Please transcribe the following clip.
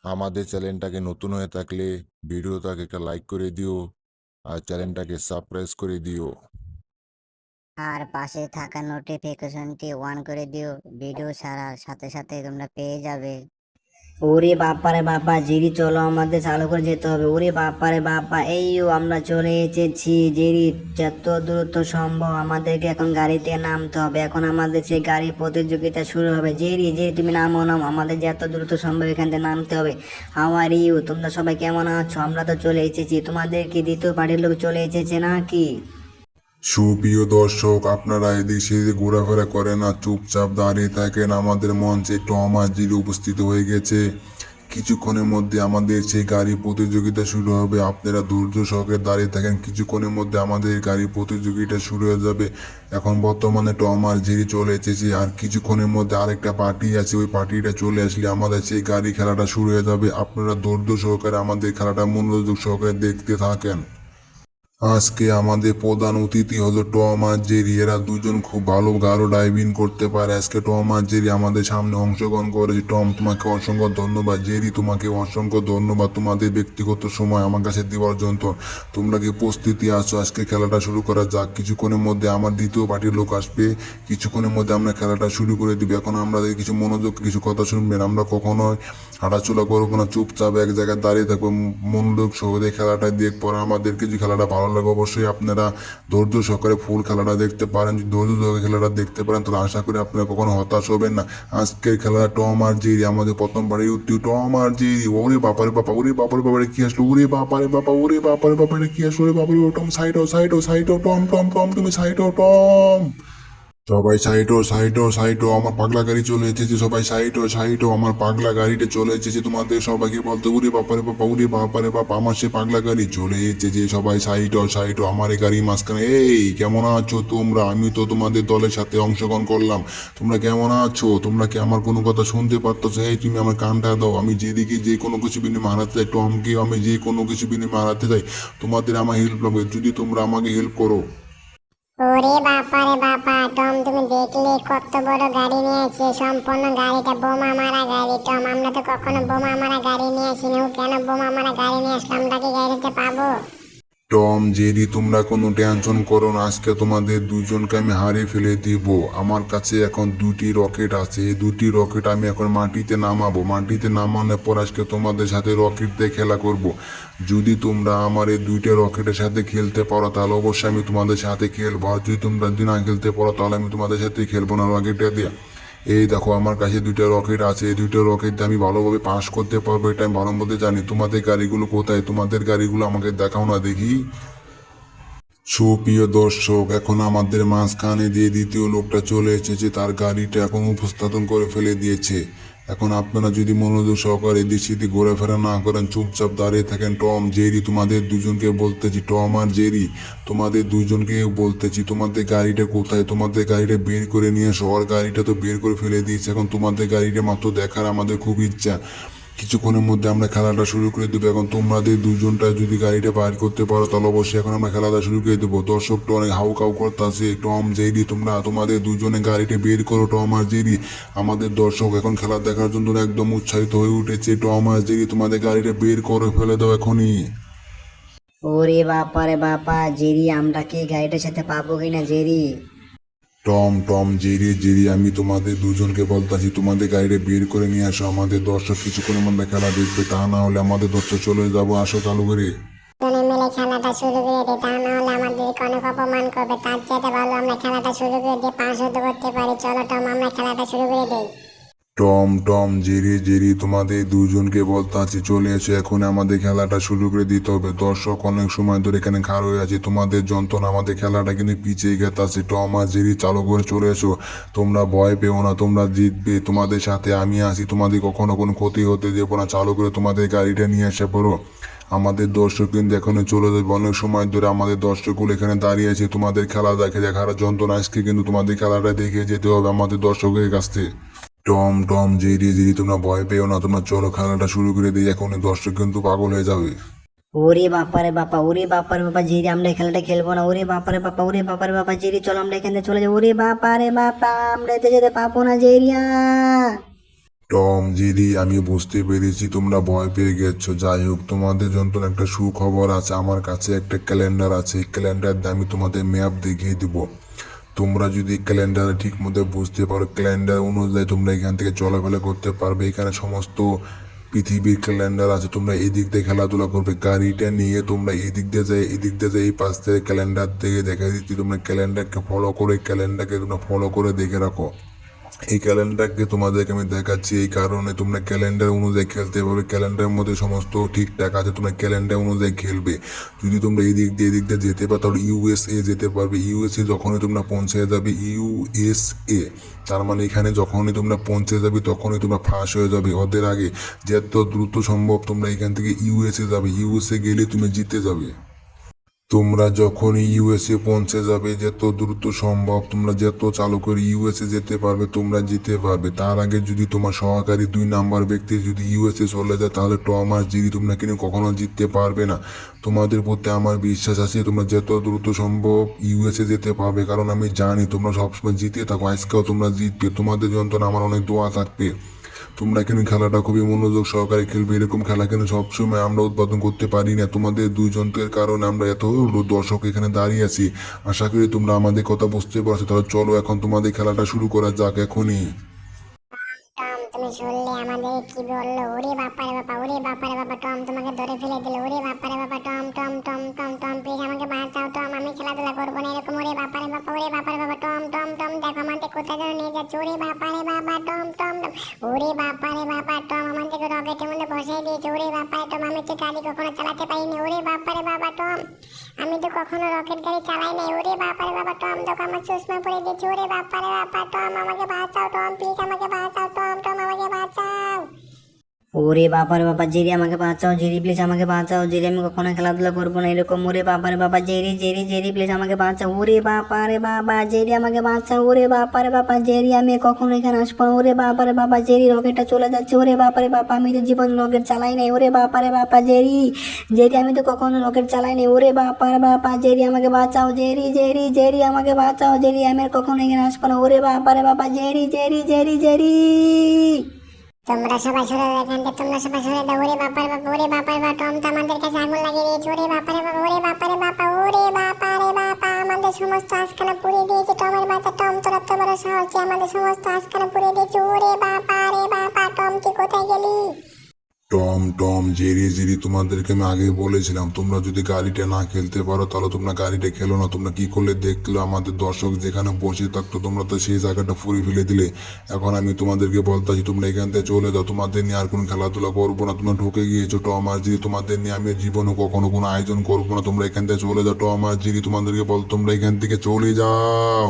আমাদের চ্যানেলটাকে নতুন হয়ে থাকলে ভিডিওটাকে একটা লাইক করে দিও আর চ্যানেলটাকে সাবস্ক্রাইব করে দিও। আর পাশে থাকা নোটিফিকেশনটি অন করে দিও, ভিডিও ছাড়ার সাথে সাথে তোমরা পেয়ে যাবে। ওরে বাপারে বাপা, জেরি চলো আমাদের চালু করে যেতে হবে। ওরে বাপারে বাপা, আমরা চলে এসেছি। জেরি, যত দ্রুত সম্ভব আমাদেরকে এখন গাড়িতে নামতে হবে। এখন আমাদের সেই গাড়ি প্রতিযোগিতা শুরু হবে। জেরি জেরি, তুমি নামো আমাদের যত দ্রুত সম্ভব এখান থেকে নামতে হবে। হাউ আর ইউ, তোমরা সবাই কেমন আছো? আমরা তো চলে এসেছি। তোমাদের কি দ্বিতীয় পার্টির লোক চলে এসেছে নাকি? সুপ্রিয় দর্শক, আপনারা এদিক সেদিক ঘোরাফেরা করে না, চুপচাপ দাঁড়িয়ে থাকেন। আমাদের মঞ্চে টম আর জিরি উপস্থিত হয়ে গেছে। কিছুক্ষণের মধ্যে আমাদের সেই গাড়ি প্রতিযোগিতা শুরু হবে। আপনারা ধৈর্য সহকারে দাঁড়িয়ে থাকেন, কিছুক্ষণের মধ্যে আমাদের গাড়ি প্রতিযোগিতা শুরু হয়ে যাবে। এখন বর্তমানে টম আর জেরি চলে এসেছে, আর কিছুক্ষণের মধ্যে আরেকটা পার্টি আছে, ওই পার্টিটা চলে আসলে আমাদের সেই গাড়ি খেলাটা শুরু হয়ে যাবে। আপনারা ধৈর্য সহকারে আমাদের খেলাটা মনোযোগ সহকারে দেখতে থাকেন। আজকে আমাদের প্রধান অতিথি হলো টম আর জেরি। এরা দুজন খুব ভালো গাড়ো ড্রাইভিং করতে পারে। আজকে টম আর জেরি আমাদের সামনে অংশগ্রহণ করেছে। টম, তোমাকে অসংখ্য ধন্যবাদ। জেরি, তোমাকে অসংখ্য ধন্যবাদ তোমাদের ব্যক্তিগত সময় আমার কাছে দেওয়ার জন্য। তোমরা কি প্রস্তুতি আছো? আজকে খেলাটা শুরু করা যাক। কিছুক্ষণের মধ্যে আমার দ্বিতীয় পার্টির লোক আসবে। কিছুক্ষণের মধ্যে আমরা খেলাটা শুরু করে দিব। এখন আমাদের কিছু মনোযোগ, কিছু কথা শুনবেন। আমরা কখনোই হাঁটাচলা করবো না, চুপচাপ এক জায়গায় দাঁড়িয়ে থাকবো। মনোযোগ সহজে খেলাটা দেখবো। আর কিছু খেলাটা ভালো লাগে অবশ্যই আপনারা ধৈর্য সহকারে ফুল খেলাটা দেখতে পারেন। যদি ধৈর্য সহকারে খেলাটা দেখতে পারেন তাহলে আশা করি আপনারা কখনো হতাশ হবেন না। আজকের খেলাটা টম আর জেরি, আমাদের প্রথম বাড়ি উত্তর টম আর জেরি। ওরে বাপারে বাপা, ওরে বাপারে বাবারে কি আসলো, ওরে বাপারে বাপা, ওরে বাপারে বাপারে কি আসলো, ওরে বাপারে টম সাইড ও সাইড ও সাইড ও টম টম টম, তুমি সাইড ও টম। সবাই সাইডো সাইডো সাইডো, আমার পাগলা গাড়ি চলে এসেছে। সবাই সাইডো সাইডো, আমার পাগলা গাড়িটা চলে এসেছে। তোমাদের সবাইকে বলতে উড়ে বাপারে বাপা, উড়ে বাপারে বাপা, আমার সে পাগলা গাড়ি চলে এসেছে। সবাই সাইডো সাইডো, আমার এই গাড়ি মাঝখানে। এই কেমন আছো তোমরা? আমি তো তোমাদের দলের সাথে অংশগ্রহণ করলাম। তোমরা কেমন আছো? তোমরা কি আমার কোনো কথা শুনতে পারতো? এই তুমি আমার কানটা দাও। আমি যেদিকে যে কোনো কিছু বিনিময়ে হারাতে চাই, টমকে আমি যে কোনো কিছু বিনিময়ে হারাতে চাই, তোমাদের আমার হেল্প লাগবে। যদি তোমরা আমাকে হেল্প করো। ওরে বাপা রে বাপা, টম তুমি দেখলে কত বড় গাড়ি নিয়েছে। সম্পূর্ণ গাড়িটা বোমা মারা গাড়ি। টম, আমরা তো কখনো বোমা মারা গাড়ি নিয়ে আসিনি। ও কেন বোমা মারা গাড়ি নিয়ে আসলো? আমরা কি গাড়িতে পাবো? টম, জেরি, তোমরা কোনো টেনশন করো না। আজকে তোমাদের দুজনকে আমি হারিয়ে ফেলে দিব। আমার কাছে এখন দুটি রকেট আছে। এই দুটি রকেট আমি এখন মাটিতে নামাবো। মাটিতে নামানোর পর আজকে তোমাদের সাথে রকেট দিয়ে খেলা করব। যদি তোমরা আমার এই দুইটা রকেটের সাথে খেলতে পারো তাহলে অবশ্যই আমি তোমাদের সাথে খেলবো। আর যদি তোমরা না খেলতে পারো তাহলে আমি তোমাদের সাথে খেলবো না রকেটটা দিয়ে। এই দেখো, আমার কাছে দুইটা রকেট আছে। এই দুইটা রকেট দিয়ে আমি ভালোভাবে পাস করতে পারবো, এটা আমি ভালো মতো জানি। তোমাদের গাড়িগুলো কোথায়? তোমাদের গাড়িগুলো আমাকে দেখাও না দেখি। সুপ্রিয় দর্শক, এখন আমাদের মাঝখানে দিয়ে দ্বিতীয় লোকটা চলে এসেছে। তার গাড়িটা এখন উপস্থাপন করে ফেলে দিয়েছে। এখন আপনারা যদি মনোযোগ সহকারে এদিক সেদিক ঘোরাফেরা না করেন, চুপচাপ দাঁড়িয়ে থাকেন। টম, জেরি, তোমাদের দুজনকে বলতেছি। টম আর জেরি, তোমাদের দুজনকে বলতেছি, তোমাদের গাড়িটা কোথায়? তোমাদের গাড়িটা বের করে নিয়ে আসো। ওর গাড়িটা তো বের করে ফেলে দিয়েছে। এখন তোমাদের গাড়িটা মাত্র দেখার আমাদের খুব ইচ্ছা। কিছুক্ষণের মধ্যে আমরা খেলাটা শুরু করে দেবো। এখন তোমাদের দুজনটা যদি গাড়িটা বাইর করতে পারো তাহলে অবশ্যই এখন আমরা খেলাটা শুরু করে দেবো। দর্শকটা অনেক হাউ কাউ করতেছে। টম, জেরি, তোমরা তোমাদের দুজনে গাড়িটা বের করো। টম আর জেরি, আমাদের দর্শক এখন খেলা দেখার জন্য একদম উৎসাহিত হয়ে উঠেছে। টম আর জেরি, তোমাদের গাড়িটা বের করে ফেলে দাও এখনই। ওরে বাপারে বাপা, জেরি, আমরা কি গাড়িটার সাথে পাবো কিনা Jerry? Tom Tom, Jerry Jerry, আমি তোমাদের দুজনকে বলতাছি তোমাদের গাড়িটা বের করে নিয়ে আসো। আমাদের দর্শক কিছুক্ষণের মধ্যে খেলা দেখবে, তা না হলে আমাদের দর্শক চলে যাবো। আসো চালু করে। দুজনে মিলে খেলাটা শুরু করে দিই, তা না হলে আমাদেরকে অনেক অপমান করবে। তার চাইতে ভালো আমরা খেলাটা শুরু করে দিয়ে পাশ হতে করতে পারি। চলো টম, আমরা খেলাটা শুরু করে দিই। টম টম, জেরি জেরি, তোমাদের দুজনকে বলতে আছি চলে এসে এখন আমাদের খেলাটা শুরু করে দিতে হবে। দর্শক অনেক সময় ধরে এখানে খাড় হয়ে আছে, তোমাদের যন্ত্রণা আমাদের খেলাটা কিন্তু পিছিয়ে গেছে। টম আর জেরি, চালু করে চলে এসো। তোমরা ভয় পেও না, তোমরা জিতবে। তোমাদের সাথে আমি আছি, তোমাদের কখনো কোনো ক্ষতি হতে দেবো না। চালু করে তোমাদের গাড়িটা নিয়ে এসে পড়ো। আমাদের দর্শক কিন্তু এখানে চলে যাবে। অনেক সময় ধরে আমাদের দর্শকগুলো এখানে দাঁড়িয়ে আছে তোমাদের খেলা দেখার যন্ত্রণা। আজকে কিন্তু তোমাদের খেলাটা দেখে যেতে হবে আমাদের দর্শকের কাছ থেকে। টম টম, জেরি জেরি, তোমরা ভয় পেও না। তোমরা চলো খেলাটা শুরু করে দিই। এখন দর্শক কিন্তু পাগল হয়ে যাবে। ওরে বাপারে বাপা, ওরে বাপারে বাপা, জেরি, আমরা এই খেলাটা খেলবো না। ওরে বাপারে বাপা, ওরে বাপারে বাপা, জেরি চলো আমরা এখান থেকে চলে যাবো। ওরে বাপারে বাপা, আমরা এতে যেতে পাবো না জেরিয়া। টম জেরি, আমি বুঝতে পেরেছি তোমরা ভয় পেয়ে গেছো। যাই হোক, তোমাদের জন্য একটা সুখবর আছে। আমার কাছে একটা ক্যালেন্ডার আছে। এই ক্যালেন্ডার দিয়ে আমি তোমাদের ম্যাপ দেখিয়ে দিব। তোমরা যদি ক্যালেন্ডার ঠিক মতো বুঝতে পারো, ক্যালেন্ডার অনুযায়ী তোমরা এখান থেকে চলাফেরা করতে পারবে। এখানে সমস্ত পৃথিবীর ক্যালেন্ডার আছে। তোমরা এদিক দিয়ে খেলাধুলা করবে। গাড়িটা নিয়ে তোমরা এদিক দিয়ে যাই, এদিক দিয়ে যাই, এই পাশ থেকে ক্যালেন্ডার থেকে দেখা দিচ্ছি। তোমরা ক্যালেন্ডারকে ফলো করে, ক্যালেন্ডারকে তোমরা ফলো করে দেখে রাখো। এই ক্যালেন্ডারকে তোমাদেরকে আমি দেখাচ্ছি, এই কারণে তোমরা ক্যালেন্ডার অনুযায়ী খেলতে পারবে। ক্যালেন্ডারের মধ্যে সমস্ত ঠিকঠাক আছে, তোমরা ক্যালেন্ডার অনুযায়ী খেলবে। যদি তোমরা এদিক দিয়ে যেতে পারো তাহলে ইউএসএ যেতে পারবে। ইউএসএ যখনই তোমরা পৌঁছে যাবে, ইউএসএ তার মানে এখানে যখনই তোমরা পৌঁছে যাবে তখনই তোমরা ফাঁস হয়ে যাবে ওদের আগে। যত দ্রুত সম্ভব তোমরা এখান থেকে ইউএসএ যাবে। ইউএসএ গেলে তুমি জিতে যাবে। তোমরা যখন ইউএসএ পৌঁছে যাবে, যত দ্রুত সম্ভব তোমরা যত চালু করে ইউএসএ যেতে পারবে, তোমরা যেতে পারবে। তার আগে যদি তোমার সহকারী 2 নাম্বার ব্যক্তি যদি ইউএসএ চলে যায়, তাহলে টম আর জেরি তোমরা কিন্তু কখনো জিততে পারবে না। তোমাদের প্রতি আমার বিশ্বাস আছে, তোমরা যত দ্রুত সম্ভব ইউএসএ যেতে পারবে, কারণ আমি জানি তোমরা সবসময় জিতে থাকো। আজকেও তোমরা জিতবে। তোমাদের জন্য আমার অনেক দোয়া থাকবে। তোমরা কিন্তু খেলাটা খুবই মনোযোগ সহকারে খেলবে। এরকম খেলা কিন্তু সবসময় আমরা উৎপাদন করতে পারি না। তোমাদের দুইজনকের কারণে আমরা এত দর্শক এখানে দাঁড়িয়ে আছি। আশা করি তোমরা আমাদের কথা বুঝতে পারছো। তাহলে চলো এখন তোমাদের খেলাটা শুরু করা যাক এখনই। টম, তুমি শুনলে আমাদের কি বললো? ওরে বাপারে বাবা, ওরে বাপারে বাবা, টম তোমাকে ধরে ফেলে দিল। ওরে বাপারে বাবা, Tom Tom Tom Tom Tom please আমাকে বাঁচাও টম, আমি খেলাধুলা করবো না এরকম। ওরে বাপারে বাবা, ওরে বাপারে বাবা, টম টম টম দেখো আমাদের কোথায় যেন নিয়ে যাচ্ছে। ওরে বাপারে বাবা, টম টম টম, ওরে বাপারে বাবা, টম আমাদেরকে রকেটের মধ্যে বসাই দিয়েছে। ওরে বাপারে টম, আমি তো গাড়ি কখনো চালাতে পারিনি। ওরে বাপারে বাবা টম, আমি তো কখনো রকেট গাড়ি চালাই নাই। ওরে বাপারে বাবা টম, দেখো আমার চশমা পরে দিয়েছে। ওরে বাপারে বাবা টম, আমাকে বাঁচাও টম, প্লিজ আমাকে বাঁচাও টম টম, আমাকে বাঁচাও। ওরে বাপারে বাবা জেরি, আমাকে বাঁচাও জেরি, প্লিজ আমাকে বাঁচাও জেরি, আমি কখনো খেলাধুলা করবো না এরকম। ওরে বাপারে বাবা জেরি জেরি জেরি, প্লিজ আমাকে বাঁচাও। ওরে বাপারে বাবা জেরি, আমাকে বাঁচাও। ওরে বাপারে বাবা জেরি, আমি কখনো এখানে আসবো না। ওরে বাপারে বাবা জেরি, রকেটটা চলে যাচ্ছে। ওরে বাপারে বাবা, আমি তো জীবন রকেট চালাই নাই। ওরে বাপারে বাবা জেরি জেরি, আমি তো কখনো রকেট চালাই নাই। ওরে বাপারে বাবা জেরি, আমাকে বাঁচাও জেরি জেরি জেরি, আমাকে বাঁচাও জেরি, আমি আর কখনো এখানে আসবো না। ওরে বাপারে বাবা জেরি জেরি জেরি জেরি। তোমরা সবাই সরে দাও এখান থেকে, তোমরা সবাই সরে দাও। ওরে বাপারে বাবা, ওরে বাপারে বাবা, টম তো আমাদের কাছে আগুন লাগিয়ে দিয়েছে। ওরে বাপারে বাবা, ওরে বাপারে বাবা, ওরে বাপারে বাবা, আমাদের সমস্ত আজখানা পুড়িয়ে দিয়েছে। টমের বাচ্চা টম, তোর এত বড় সাহস যে আমাদের সমস্ত আজখানা পুড়িয়ে দিয়েছে। ওরে বাপারে বাবা, টম তুই কোথায় গেলি? টম টম জেরি জেরি, তোমাদেরকে আমি আগে বলেছিলাম তোমরা যদি গাড়িটা না খেলতে পারো তাহলে তোমরা গাড়িটা খেলো না। তোমরা কি করলে দেখলে, আমাদের দর্শক যেখানে বসে থাকতো তোমরা তো সেই জায়গাটা ফুরি ফেলে দিলে। এখন আমি তোমাদেরকে বলতেছি তোমরা এখান থেকে চলে যাও। তোমাদের নিয়ে আর কোনো খেলাধুলা করবো না। তোমরা ঢুকে গিয়েছো। টম আর জেরি, তোমাদের নিয়ে আমি জীবনে কখনো কোনো আয়োজন করবো না। তোমরা এখান থেকে চলে যাও। টম আর জেরি, তোমাদেরকে বল তোমরা এখান থেকে চলে যাও।